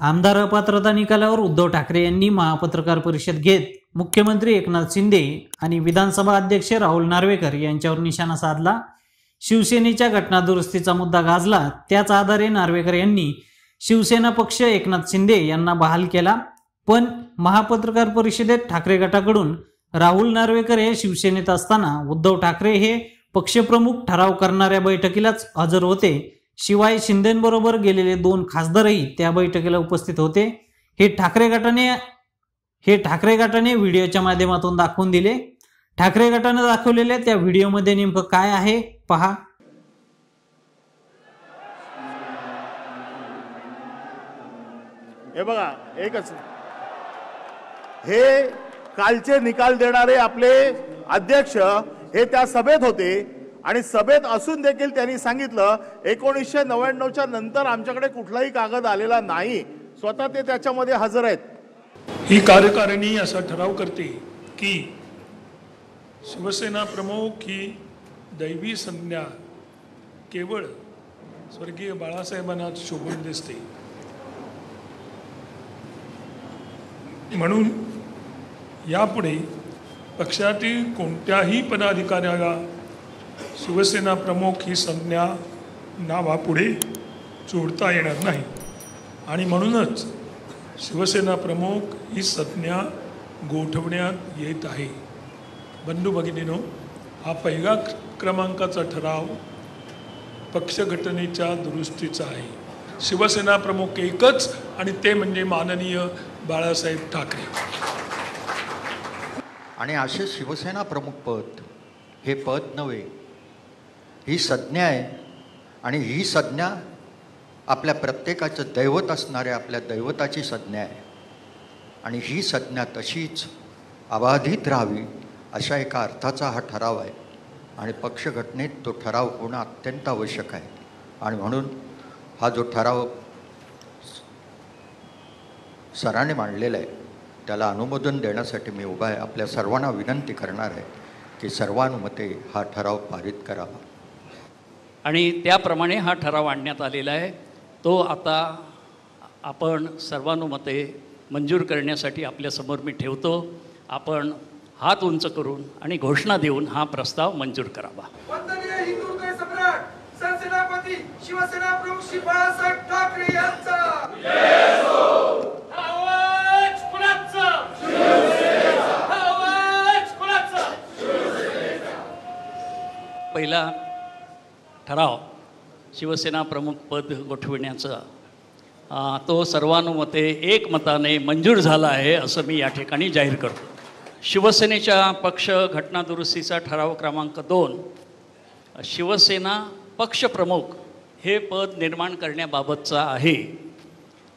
आमदार अपात्रता निकालावर उद्धव ठाकरे यांनी महापत्रकार परिषद घेत मुख्यमंत्री एकनाथ शिंदे आणि विधानसभा अध्यक्ष राहुल नार्वेकर यांच्यावर निशाणा साधला। शिवसेनेच्या घटनादुरुस्तीचा मुद्दा गाजला, त्याच आधारे नार्वेकर यांनी शिवसेना पक्ष एकनाथ शिंदे यांना बहाल केला। पण महापत्रकार परिषदेत ठाकरे गटाकडून राहुल नार्वेकर हे शिवसेनेत असताना उद्धव ठाकरे हे पक्षप्रमुख ठराव करणाऱ्या बैठकीलाच हजर होते। शिवाय शिंदेंबरोबर गेलेले 2 खासदारही त्या बैठकीला उपस्थित होते। हे ठाकरे गटाने व्हिडिओच्या माध्यमातून दाखवून दिले। ठाकरे गटाने दाखवलेल्या त्या व्हिडिओमध्ये नेमकं काय आहे पहा। हे बघा, एकच हे कालचे निकाल देणारे आपले अध्यक्ष हे त्या सभेत होते आणि सभेत असून देखील त्यांनी सांगितलं 1999च्या नंतर आमच्याकडे कुठलाही कागद आलेला नाही, स्वतः ते त्याच्यामध्ये हजर आहेत। ही कार्यकारिणी असा ठराव करते की शिवसेना प्रमुख ही दैवी संज्ञा केवळ स्वर्गीय बाळासाहेबांना शोभून दिसते, म्हणून यापुढे पक्षातील कोणत्याही पदाधिकाऱ्याला शिवसेना प्रमुख ही संज्ञा नावापुढे जोडता येणार नाही आणि म्हणूनच शिवसेना प्रमुख ही संज्ञा गोठवण्यात येत आहे। बंधू भगिनींनो, हा पहिला क्रमांकाचा ठराव पक्षघटनेच्या दुरुस्तीचा आहे। शिवसेना प्रमुख एकच आणि ते म्हणजे माननीय बाळासाहेब ठाकरे। आणि असे शिवसेना प्रमुख पद हे पद नव्हे, ही संज्ञा आहे आणि ही संज्ञा आपल्या प्रत्येकाचं दैवत असणाऱ्या आपल्या दैवताची संज्ञा आहे आणि ही संज्ञा तशीच अबाधित राहावी अशा एका अर्थाचा हा ठराव आहे आणि पक्षघटनेत तो ठराव होणं अत्यंत आवश्यक आहे आणि म्हणून हा जो ठराव सरांनी मांडलेला आहे त्याला अनुमोदन देण्यासाठी मी उभा आहे। आपल्या सर्वांना विनंती करणार आहे की सर्वानुमते हा ठराव पारित करावा आणि त्याप्रमाणे हा ठराव आणण्यात आलेला आहे। तो आता आपण सर्वानुमते मंजूर करण्यासाठी आपल्यासमोर मी ठेवतो। आपण हात उंच करून आणि घोषणा देऊन हा प्रस्ताव मंजूर करावा। वंदनीय हिंदुत्व सम्राट सरसेनापती शिवसेना प्रमुख श्री बाळासाहेब ठाकरे यांचा जय हो। आवाज कुणाचा? शिवसेनेचा। आवाज कुणाचा? शिवसेनेचा। पहिला ठराव शिवसेना प्रमुख पद गोठविण्याचा तो सर्वानुमते एकमताने मंजूर झाला आहे असं मी या ठिकाणी जाहीर करतो। शिवसेनेच्या पक्ष घटना दुरुस्तीचा ठराव क्रमांक 2 शिवसेना पक्षप्रमुख हे पद निर्माण करण्याबाबतचा आहे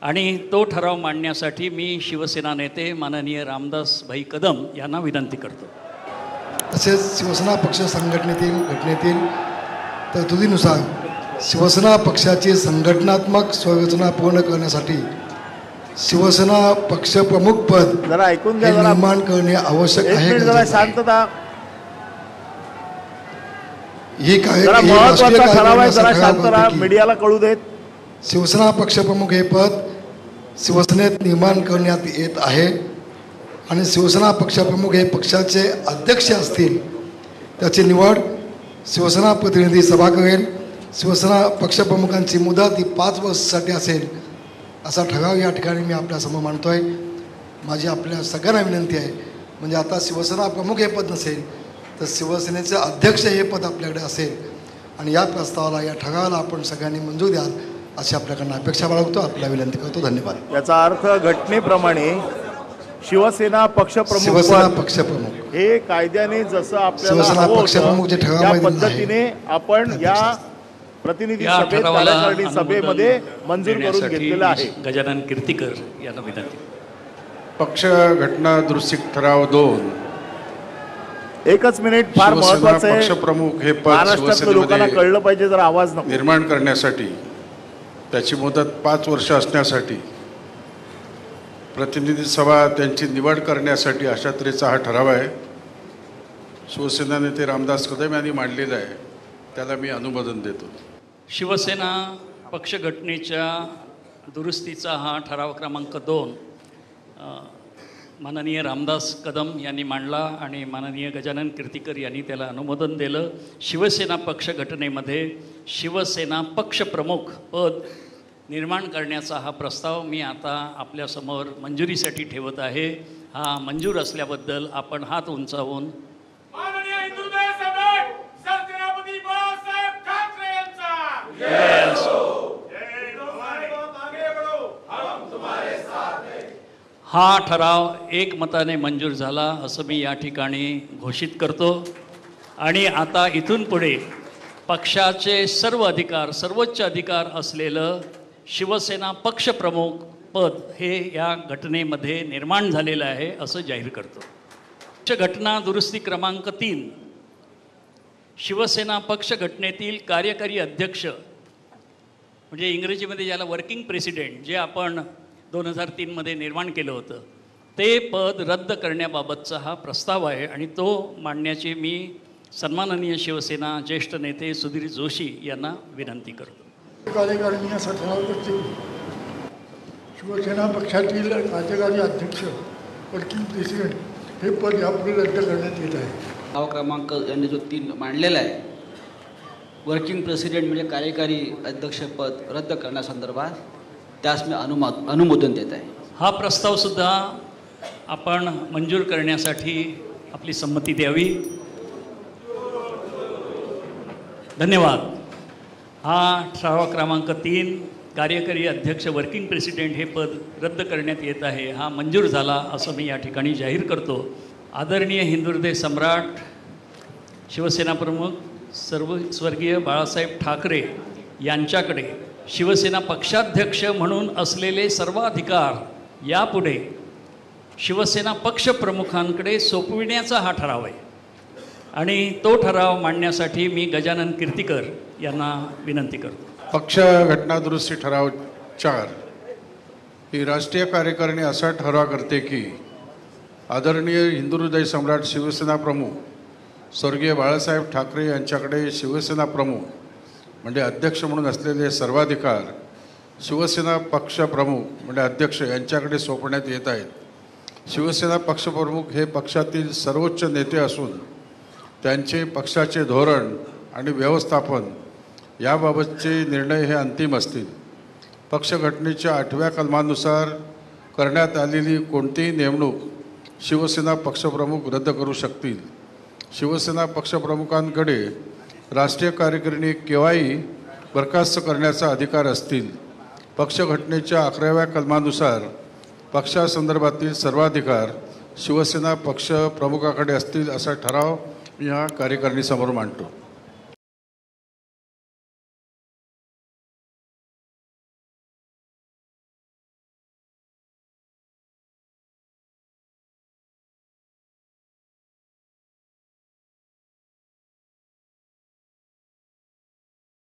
आणि तो ठराव मांडण्यासाठी मी शिवसेना नेते माननीय रामदास भाई कदम यांना विनंती करतो। तसेच शिवसेना पक्ष संघटनेतील घटनेतील तरतुदीनुसार शिवसेना पक्षाची संघटनात्मक संरचना पूर्ण करण्यासाठी शिवसेना पक्ष प्रमुख पद जरा ऐकून घ्या, निर्माण करणे आवश्यक आहे। जरा शांतता, ही काय महत्त्वाचा ठराव आहे, जरा शांत राहा, मीडियाला कळू देत। शिवसेना पक्षप्रमुख हे पद शिवसेनेत निर्माण करण्यात येत आहे आणि शिवसेना पक्षप्रमुख हे पक्षाचे अध्यक्ष असतील, त्याची निवड शिवसेना प्रतिनिधी सभा करेल। शिवसेना पक्षप्रमुखांची मुदत ही 5 वर्षासाठी असेल असा ठराव या ठिकाणी मी आपल्यासमोर मांडतो आहे। माझी आपल्या सगळ्यांना विनंती आहे, म्हणजे आता शिवसेना प्रमुख हे पद नसेल तर शिवसेनेचे अध्यक्ष हे पद आपल्याकडे असेल आणि या प्रस्तावाला या ठरावाला आपण सगळ्यांनी मंजूर द्याल अशी आपल्याकडनं अपेक्षा बाळगतो, आपल्या विनंती करतो। धन्यवाद। याचा अर्थ घटनेप्रमाणे शिवसेना पक्षप्रमुख हे कायद्याने जसं आपल्याला पक्षप्रमुख जे त्या पद्धतीने आपण या प्रतिनिधी सभेमध्ये मंजूर करून घेतलेला आहे। गजानन कीर्तिकर यांना विनंती। पक्ष घटना दुरुस्ती ठराव 2 एकच मिनिट, फार महत्त्वाचं आहे। पक्षप्रमुख हे पद महाराष्ट्रातल्या लोकांना कळलं पाहिजे, जर आवाज नको। निर्माण करण्यासाठी त्याची मुदत 5 वर्ष असण्यासाठी प्रतिनिधी सभा त्यांची निवड करण्यासाठी अशा तऱ्हेचा हा ठराव आहे। शिवसेना नेते रामदास कदम यांनी मांडलेला आहे, त्याला मी अनुमोदन देतो। शिवसेना पक्षघटनेच्या दुरुस्तीचा हा ठराव क्रमांक 2 माननीय रामदास कदम यांनी मांडला आणि माननीय गजानन कीर्तिकर यांनी त्याला अनुमोदन दिलं. शिवसेना पक्ष घटनेमध्ये शिवसेना पक्षप्रमुख पद निर्माण करण्याचा हा प्रस्ताव मी आता आपल्यासमोर मंजुरीसाठी ठेवत आहे. हा मंजूर असल्याबद्दल आपण हात उंचावून माननीय हिंदुत्व सम्राट सरसेनापती बाळासाहेब ठाकरे यांचा Yes. हा ठराव एकमताने मंजूर झाला असं मी या ठिकाणी घोषित करतो. आणि आता इथून पुढे पक्षाचे सर्व अधिकार, सर्वोच्च अधिकार असलेलं शिवसेना पक्षप्रमुख पद हे या घटनेमध्ये निर्माण झालेलं आहे असं जाहीर करतो. पक्ष घटना दुरुस्ती क्रमांक 3 शिवसेना पक्ष घटनेतील कार्यकारी अध्यक्ष म्हणजे इंग्रजीमध्ये ज्याला वर्किंग प्रेसिडेंट जे आपण 2003 निर्माण केलं होतं ते पद रद्द करण्याबाबतचा हा प्रस्ताव आहे आणि तो मांडण्याची मी सन्माननीय शिवसेना ज्येष्ठ नेते सुधीर जोशी यांना विनंती करतो. कार्यकारिणी असा ठराव करते. शिवसेना पक्षातील कार्यकारी अध्यक्ष वर्किंग प्रेसिडेंट हे पद यापुढे रद्द करण्यात येत आहे. ठराव क्रमांक यांनी जो 3 मांडलेला आहे वर्किंग प्रेसिडेंट म्हणजे कार्यकारी अध्यक्षपद रद्द करण्यासंदर्भात त्यास मी अनुमोदन देत आहे. हा प्रस्तावसुद्धा आपण मंजूर करण्यासाठी आपली संमती द्यावी. धन्यवाद. हा ठराव क्रमांक 3 कार्यकारी अध्यक्ष वर्किंग प्रेसिडेंट हे पद रद्द करण्यात येत आहे हा मंजूर झाला असं मी या ठिकाणी जाहीर करतो. आदरणीय हिंदुहृदय सम्राट शिवसेना प्रमुख स्वर्गीय बाळासाहेब ठाकरे यांच्याकडे शिवसेना पक्षाध्यक्ष म्हणून असलेले सर्व अधिकार यापुढे शिवसेना पक्षप्रमुखांकडे सोपविण्याचा हा ठराव आहे आणि तो ठराव मांडण्यासाठी मी गजानन कीर्तिकर यांना विनंती करतो. पक्ष घटना दुरुस्ती ठराव 4 ही राष्ट्रीय कार्यकारिणी असा ठराव करते की आदरणीय हिंदुहृदय सम्राट शिवसेना प्रमुख स्वर्गीय बाळासाहेब ठाकरे यांच्याकडे शिवसेना प्रमुख म्हणजे अध्यक्ष म्हणून असलेले सर्वाधिकार शिवसेना पक्षप्रमुख म्हणजे अध्यक्ष यांच्याकडे सोपवण्यात येत आहेत. शिवसेना पक्षप्रमुख हे पक्षातील सर्वोच्च नेते असून त्यांचे पक्षाचे धोरण आणि व्यवस्थापन याबाबतचे निर्णय हे अंतिम असतील. पक्षघटनेच्या 8व्या कलमानुसार करण्यात आलेली कोणतीही नेमणूक शिवसेना पक्षप्रमुख रद्द करू शकतील. शिवसेना पक्षप्रमुखांकडे राष्ट्रीय कार्यकारिणी केव्हाही बरखास्त करण्याचा अधिकार असतील. पक्षघटनेच्या 11व्या कलमानुसार पक्षासंदर्भातील सर्वाधिकार शिवसेना पक्ष प्रमुखाकडे असतील असा ठराव मी या कार्यकारिणीसमोर मांडतो.